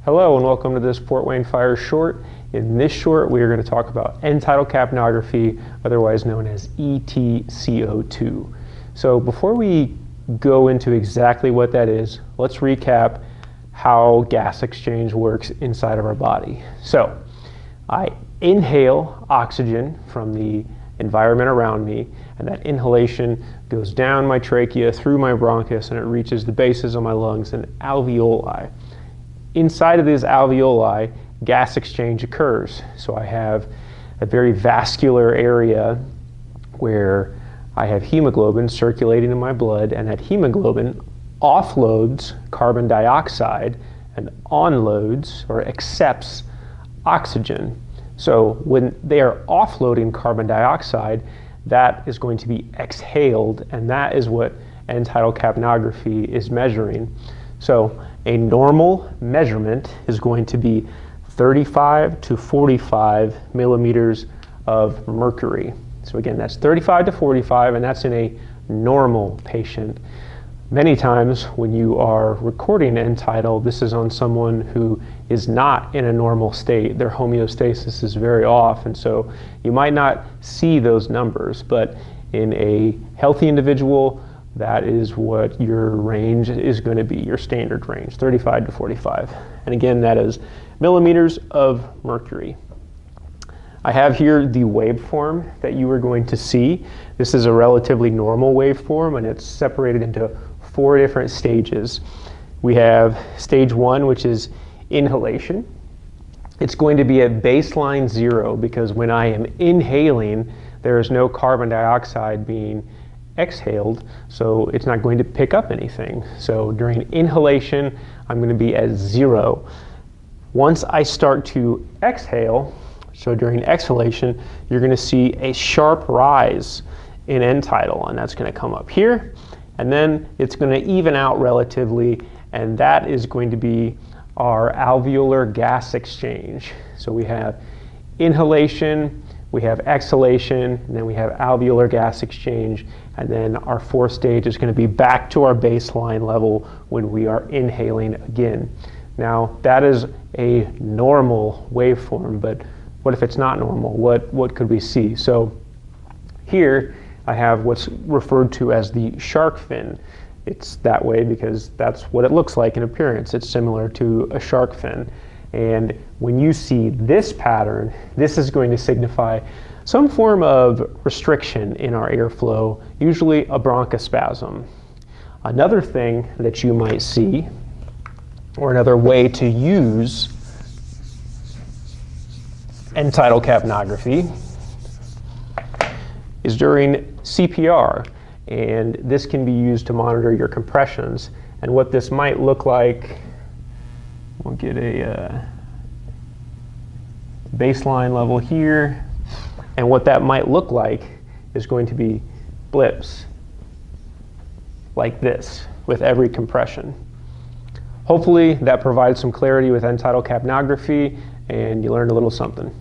Hello and welcome to this Fort Wayne Fire short. In this short we are going to talk about end-tidal capnography, otherwise known as ETCO2. So before we go into exactly what that is, let's recap how gas exchange works inside of our body. So I inhale oxygen from the environment around me, and that inhalation goes down my trachea through my bronchus and it reaches the bases of my lungs and alveoli. Inside of these alveoli, gas exchange occurs. So I have a very vascular area where I have hemoglobin circulating in my blood, and that hemoglobin offloads carbon dioxide and onloads or accepts oxygen. So when they are offloading carbon dioxide, that is going to be exhaled, and that is what end-tidal capnography is measuring. So a normal measurement is going to be 35 to 45 millimeters of mercury. So again, that's 35 to 45, and that's in a normal patient. Many times when you are recording end-tidal, this is on someone who is not in a normal state. Their homeostasis is very off, and so you might not see those numbers, but in a healthy individual, that is what your range is going to be, your standard range, 35 to 45. And again, that is millimeters of mercury. I have here the waveform that you are going to see. This is a relatively normal waveform, and it's separated into 4 different stages. We have stage 1, which is inhalation. It's going to be at baseline 0 because when I am inhaling, there is no carbon dioxide being exhaled, so it's not going to pick up anything. So during inhalation, I'm going to be at 0. Once I start to exhale, so during exhalation, you're going to see a sharp rise in end-tidal, and that's going to come up here, and then it's going to even out relatively, and that is going to be our alveolar gas exchange. So we have inhalation, we have exhalation, and then we have alveolar gas exchange, and then our 4th stage is going to be back to our baseline level when we are inhaling again. Now that is a normal waveform, but what if it's not normal? What could we see? So here I have what's referred to as the shark fin. It's that way because that's what it looks like in appearance. It's similar to a shark fin. And when you see this pattern, this is going to signify some form of restriction in our airflow, usually a bronchospasm. Another thing that you might see, or another way to use end-tidal capnography, is during CPR, and this can be used to monitor your compressions. And what this might look like, we'll get a baseline level here, and what that might look like is going to be blips like this with every compression. Hopefully that provides some clarity with end-tidal capnography and you learned a little something.